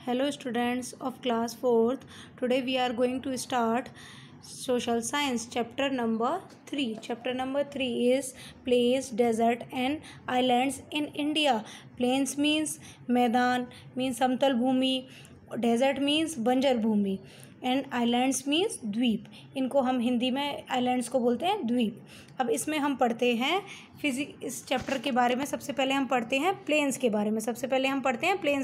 Hello students of class 4th. Today we are going to start social science chapter number 3. Chapter number 3 is plains, desert and islands in India. Plains means मैदान means समतल भूमि, desert means बंजर भूमि and islands means द्वीप. इनको हम हिंदी में islands को बोलते हैं द्वीप. अब इसमें हम पढ़ते हैं इस चैप्टर के बारे में. सबसे पहले हम पढ़ते हैं प्लेन्स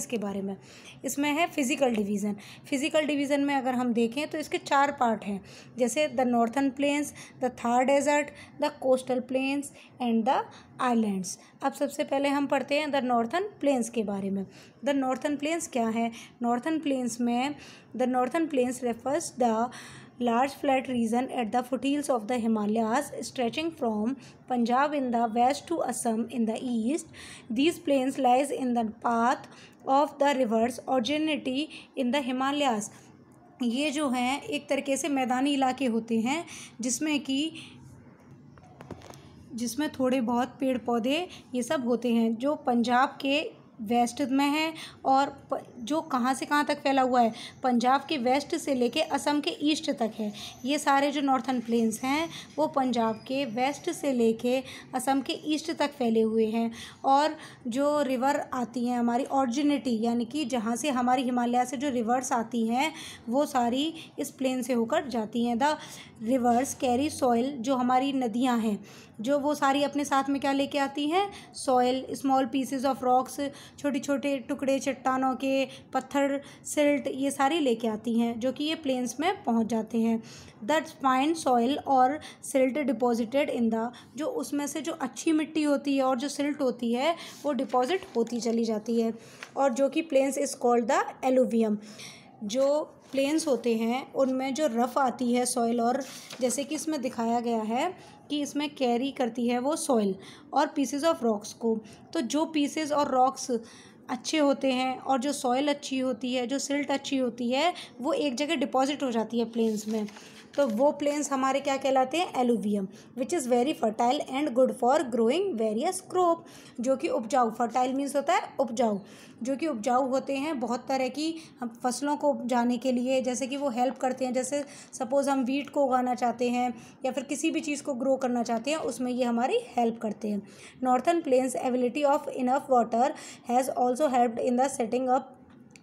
के बारे में. इसमें है फिजिकल डिवीज़न. फिजिकल डिवीज़न में अगर हम देखें तो इसके 4 पार्ट हैं, जैसे the northern plains, the Thar desert, the coastal plains and the islands. अब सबसे पहले हम पढ़ते हैं द नॉर्थन प्लेन्स के बारे में. द नॉर्थन प्लेन्स क्या है? नॉर्थन प्लेन्स में the northern plains refers the large flat region at the foothills of the Himalayas stretching from Punjab in the west to Assam in the east. These plains lies in the path of the rivers originating in the Himalayas. ये जो हैं एक तरीके से मैदानी इलाके होते हैं जिसमें थोड़े बहुत पेड़ पौधे ये सब होते हैं, जो पंजाब के वेस्ट में है और जो कहाँ से कहाँ तक फैला हुआ है, पंजाब के वेस्ट से लेके असम के ईस्ट तक है. ये सारे जो नॉर्थन प्लेन्स हैं वो पंजाब के वेस्ट से लेके असम के ईस्ट तक फैले हुए हैं. और जो रिवर आती हैं हमारी ऑरिजिनिटी, यानी कि जहाँ से हमारी हिमालय से जो रिवर्स आती हैं वो सारी इस प्लेन से होकर जाती हैं. द रिवर्स कैरी सॉइल, जो हमारी नदियाँ हैं जो वो सारी अपने साथ में क्या लेके आती हैं? Soil, small pieces of rocks, छोटे छोटे टुकड़े चट्टानों के, पत्थर, सिल्ट, ये सारी लेके आती हैं जो कि ये प्लेन्स में पहुंच जाते हैं. द फाइन सॉइल और सिल्ट डिपॉजिटेड इन द, जो उसमें से जो अच्छी मिट्टी होती है और जो सिल्ट होती है वो डिपॉजिट होती चली जाती है, और जो कि plains is called the alluvium. जो प्लेन्स होते हैं उनमें जो रफ़ आती है सॉइल, और जैसे कि इसमें दिखाया गया है कि इसमें कैरी करती है वो सॉइल और पीसेस ऑफ रॉक्स को. तो जो पीसेस और रॉक्स अच्छे होते हैं और जो सॉइल अच्छी होती है, जो सिल्ट अच्छी होती है, वो एक जगह डिपॉजिट हो जाती है प्लेन्स में. तो वो प्लेन्स हमारे क्या कहलाते हैं? Alluvium. Which is very fertile and good for growing various crop, जो कि उपजाऊ, फर्टाइल मीन्स होता है उपजाऊ, जो कि उपजाऊ होते हैं बहुत तरह की हम फसलों को उपजाने के लिए. जैसे कि वो हेल्प करते हैं, जैसे सपोज़ हम वीट को उगाना चाहते हैं या फिर किसी भी चीज़ को ग्रो करना चाहते हैं, उसमें ये हमारी हेल्प करते हैं. Northern plains ability of enough water has also helped in the setting up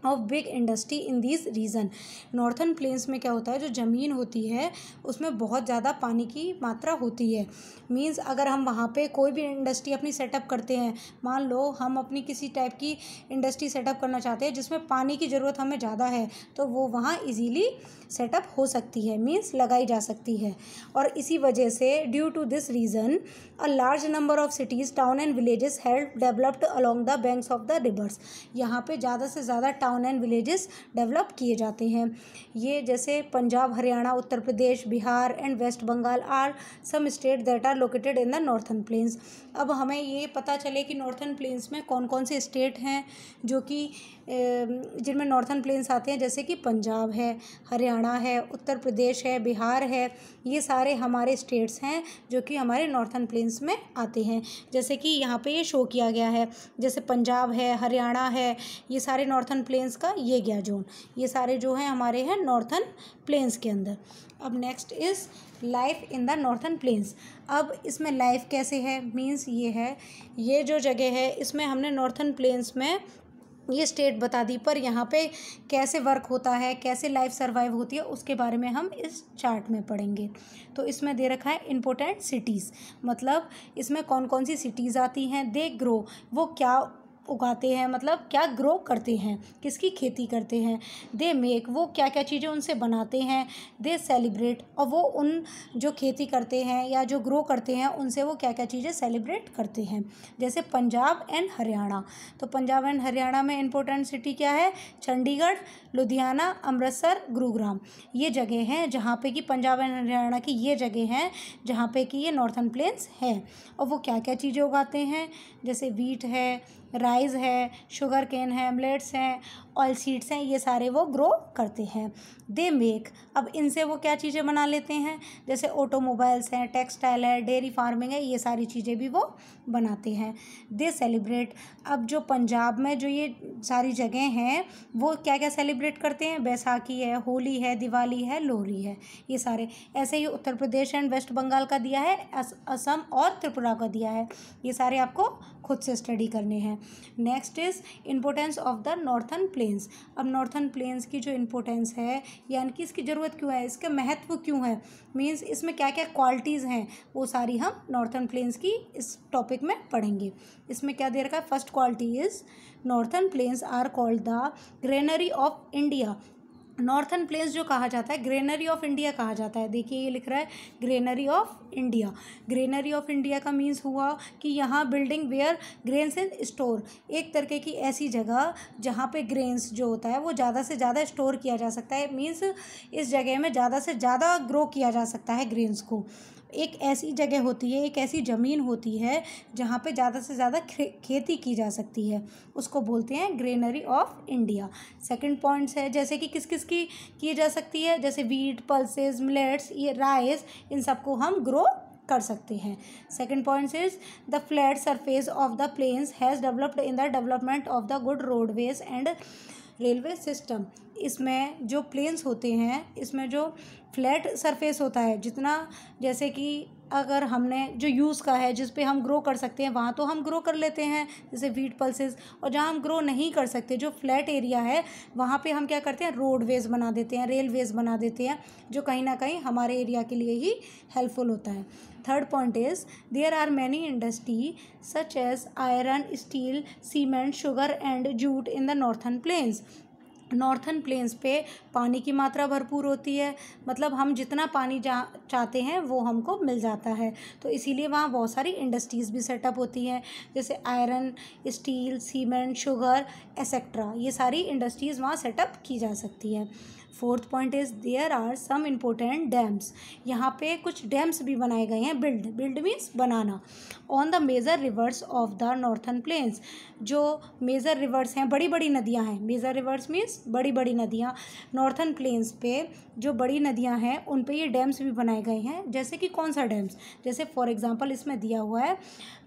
of big industry in this region. Northern plains में क्या होता है, जो ज़मीन होती है उसमें बहुत ज़्यादा पानी की मात्रा होती है. मीन्स अगर हम वहाँ पे कोई भी इंडस्ट्री अपनी सेटअप करते हैं, मान लो हम अपनी किसी टाइप की इंडस्ट्री सेटअप करना चाहते हैं जिसमें पानी की ज़रूरत हमें ज़्यादा है, तो वो वहाँ इजीली सेटअप हो सकती है, मीन्स लगाई जा सकती है. और इसी वजह से due to this reason a large number of cities, town and villages help developed along the banks of the rivers. यहाँ पे ज़्यादा से ज़्यादा टाउन एंड विलेजेस डेवलप किए जाते हैं. ये जैसे Punjab, Haryana, Uttar Pradesh, Bihar and West Bengal are some state that are located in the northern plains. अब हमें ये पता चले कि नॉर्थन प्लेन्स में कौन कौन से स्टेट हैं जो कि जिनमें नॉर्थन प्लेन्स आते हैं, जैसे कि पंजाब है, हरियाणा है, उत्तर प्रदेश है, बिहार है. ये सारे हमारे स्टेट्स हैं जो कि हमारे नॉर्थन प्लेन्स में आते हैं. जैसे कि यहाँ पे ये शो किया गया है, जैसे पंजाब है, हरियाणा है, ये सारे नॉर्थन प्लेन्स का ये गया जोन. ये सारे जो हैं हमारे हैं नॉर्थन प्लेन्स के अंदर. अब next is life in the northern plains. अब इसमें लाइफ कैसे है, मीन्स ये है, ये जो जगह है इसमें हमने नॉर्थन प्लेन्स में ये स्टेट बता दी, पर यहाँ पे कैसे वर्क होता है, कैसे लाइफ सर्वाइव होती है, उसके बारे में हम इस चार्ट में पढ़ेंगे. तो इसमें दे रखा है इम्पोर्टेंट सिटीज़, मतलब इसमें कौन कौन सी सिटीज़ आती हैं. दे ग्रो, वो क्या उगाते हैं, मतलब क्या ग्रो करते हैं, किसकी खेती करते हैं. दे मेक, वो क्या क्या चीज़ें उनसे बनाते हैं. दे सेलिब्रेट, और वो उन जो खेती करते हैं या जो ग्रो करते हैं उनसे वो क्या क्या चीज़ें सेलिब्रेट करते हैं. जैसे पंजाब एंड हरियाणा, तो पंजाब एंड हरियाणा में इंपॉर्टेंट सिटी क्या है? चंडीगढ़, लुधियाना, अमृतसर, गुरुग्राम. ये जगह हैं जहाँ पे कि पंजाब एंड हरियाणा की ये जगह हैं जहाँ पे कि ये नॉर्थन प्लेन्स हैं. और वो क्या क्या चीज़ें उगाते हैं, जैसे वीट है, राइस राइस है, शुगर केन है, मिलेट्स हैं, ऑयल सीड्स हैं, ये सारे वो ग्रो करते हैं। दे मेक, अब इनसे वो क्या चीज़ें बना लेते हैं, जैसे ऑटोमोबाइल्स हैं, टेक्सटाइल है, डेयरी फार्मिंग है, ये सारी चीज़ें भी वो बनाते हैं। दे सेलिब्रेट, अब जो पंजाब में जो ये सारी जगह हैं वो क्या क्या सेलिब्रेट करते हैं, बैसाखी है, होली है, दिवाली है, लोहरी है, ये सारे। ऐसे ही उत्तर प्रदेश एंड वेस्ट बंगाल का दिया है, असम और त्रिपुरा का दिया है, ये सारे आपको खुद से स्टडी करने हैं। Next is importance of the northern plains. अब नॉर्थर्न प्लेन्स की जो इम्पोर्टेंस है, यानी कि इसकी ज़रूरत क्यों है, इसका महत्व क्यों है, मीन्स इसमें क्या क्या क्वालिटीज़ हैं, वो सारी हम नॉर्थर्न प्लेन्स की इस टॉपिक में पढ़ेंगे। इसमें क्या दे रखा है, first quality is northern plains are called the granary of India. Northern plains जो कहा जाता है, ग्रेनरी ऑफ इंडिया कहा जाता है। देखिए ये लिख रहा है granary of India. Granary of India का मीन्स हुआ कि यहाँ building where grains in store, एक तरीके की ऐसी जगह जहाँ पे ग्रेन्स जो होता है वो ज़्यादा से ज़्यादा स्टोर किया जा सकता है, मीन्स इस जगह में ज़्यादा से ज़्यादा ग्रो किया जा सकता है ग्रेन्स को। एक ऐसी जगह होती है, एक ऐसी ज़मीन होती है जहाँ पे ज़्यादा से ज़्यादा खेती की जा सकती है, उसको बोलते हैं granary of India. Second points है जैसे कि किस किस की जा सकती है, जैसे वीट, पल्सेस, मिलेट्स, ये राइस, इन सबको हम ग्रो कर सकते हैं। Second point is the flat surface of the plains has developed in the development of the good roadways and railway system. इसमें जो प्लेन्स होते हैं, इसमें जो फ्लैट सरफेस होता है, जितना जैसे कि अगर हमने जो यूज़ का है जिस पे हम ग्रो कर सकते हैं वहाँ तो हम ग्रो कर लेते हैं, जैसे वीट, पल्सेस, और जहाँ हम ग्रो नहीं कर सकते, जो फ्लैट एरिया है, वहाँ पे हम क्या करते हैं, रोडवेज बना देते हैं, रेलवेज बना देते हैं, जो कहीं ना कहीं हमारे एरिया के लिए ही हेल्पफुल होता है। Third point is there are many industry such as iron, steel, cement, sugar and jute in the northern plains. Northern plains पे पानी की मात्रा भरपूर होती है, मतलब हम जितना पानी चाहते हैं वो हमको मिल जाता है, तो इसीलिए वहाँ बहुत सारी इंडस्ट्रीज़ भी सेटअप होती हैं, जैसे iron, steel, cement, sugar etcetera, ये सारी इंडस्ट्रीज़ वहाँ सेटअप की जा सकती है। Fourth point is there are some important dams. यहाँ पे कुछ डैम्स भी बनाए गए हैं, बिल्ड मीन्स बनाना, on the major rivers of the northern plains. जो मेजर रिवर्स हैं, बड़ी बड़ी नदियाँ हैं, मेजर रिवर्स मीन्स बड़ी बड़ी नदियाँ, नॉर्थर्न प्लेन्स पे जो बड़ी नदियाँ हैं उन पे ये डैम्स भी बनाए गए हैं। जैसे कि कौन सा डैम्स, जैसे फॉर एग्जांपल इसमें दिया हुआ है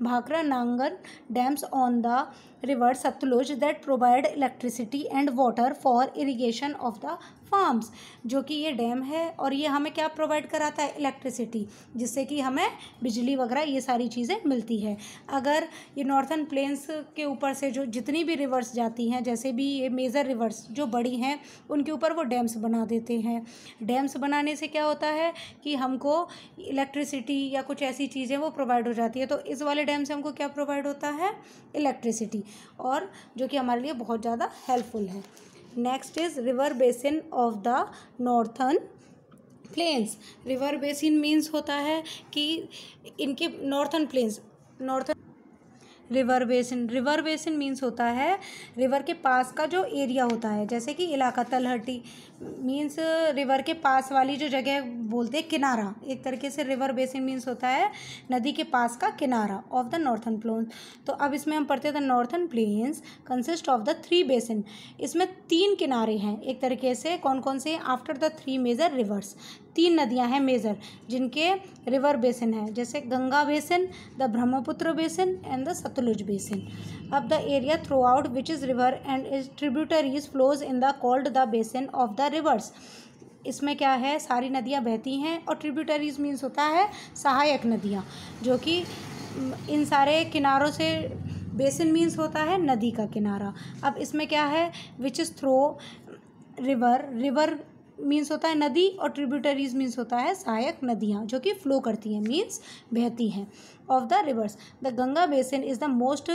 Bhakra Nangal dams on the river Sutlej that provide electricity and water for irrigation of the farms. जो कि ये डैम है और ये हमें क्या प्रोवाइड कराता है, इलेक्ट्रिसिटी, जिससे कि हमें बिजली वगैरह ये सारी चीज़ें मिलती है। अगर ये नॉर्थर्न प्लेन्स के ऊपर से जो जितनी भी रिवर्स जाती हैं, जैसे भी ये मेजर रिवर्स जो बड़ी हैं, उनके ऊपर वो डैम्स बना देते हैं। डैम्स बनाने से क्या होता है कि हमको इलेक्ट्रिसिटी या कुछ ऐसी चीज़ें वो प्रोवाइड हो जाती है, तो इस वाले डैम से हमको क्या प्रोवाइड होता है, इलेक्ट्रिसिटी, और जो कि हमारे लिए बहुत ज़्यादा हेल्पफुल है। Next is river basin of the northern plains. River basin means होता है कि इनके northern plains, northern river basin means होता है रिवर के पास का जो एरिया होता है, जैसे कि इलाका, तलहटी मीन्स रिवर के पास वाली जो जगह बोलते हैं किनारा, एक तरीके से रिवर बेसिन मीन्स होता है नदी के पास का किनारा ऑफ द नॉर्थर्न प्लेन्स। तो अब इसमें हम पढ़ते हैं the northern plains consist of the 3 basin. इसमें 3 किनारे हैं एक तरीके से, कौन कौन से, आफ्टर द 3 मेजर रिवर्स, 3 नदियां हैं मेजर जिनके रिवर बेसिन है, जैसे Ganga basin, the Brahmaputra basin and the Sutlej basin. अब the area throughout which is river and is tributaries flows in the called the basin of the rivers. इसमें क्या है, सारी नदियाँ बहती हैं, और ट्रिब्यूटरीज मीन्स होता है सहायक नदियाँ, जो कि इन सारे किनारों से, बेसिन मीन्स होता है नदी का किनारा। अब इसमें क्या है, which is through river means होता है नदी, और ट्रिब्यूटरीज मीन्स होता है सहायक नदियाँ जो कि फ्लो करती हैं, मीन्स बहती हैं, of the rivers. The Ganga basin is the most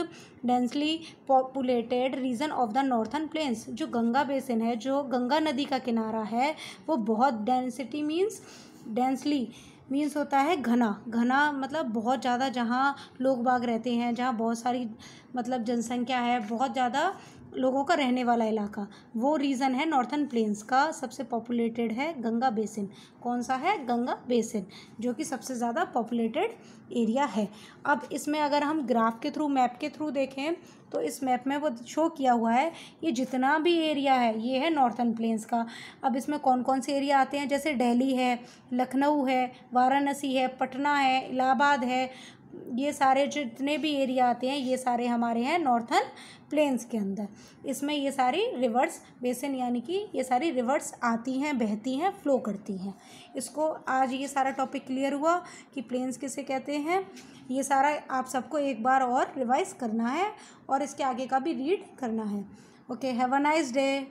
densely populated region of the northern plains. जो गंगा बेसिन है, जो गंगा नदी का किनारा है, वो बहुत डेंसिटी मीन्स, डेंसली मीन्स होता है घना मतलब बहुत ज़्यादा, जहाँ लोग बाग रहते हैं, जहाँ बहुत सारी मतलब जनसंख्या है, बहुत ज़्यादा लोगों का रहने वाला इलाका। वो रीज़न है नॉर्थन प्लेन्स का सबसे पॉपुलेटेड है गंगा बेसिन। कौन सा है? गंगा बेसिन, जो कि सबसे ज़्यादा पॉपुलेटेड एरिया है। अब इसमें अगर हम ग्राफ के थ्रू, मैप के थ्रू देखें तो इस मैप में वो शो किया हुआ है, ये जितना भी एरिया है ये है नॉर्थन प्लेन्स का। अब इसमें कौन कौन से एरिया आते हैं? जैसे दिल्ली है, लखनऊ है, वाराणसी है, पटना है, इलाहाबाद है, ये सारे जितने भी एरिया आते हैं ये सारे हमारे हैं नॉर्थन प्लेन्स के अंदर। इसमें ये सारी रिवर्स बेसिन, यानी कि ये सारी रिवर्स आती हैं, बहती हैं, फ्लो करती हैं। इसको आज ये सारा टॉपिक क्लियर हुआ कि प्लेन्स किसे कहते हैं। ये सारा आप सबको एक बार और रिवाइज करना है और इसके आगे का भी रीड करना है। Okay, have a nice day.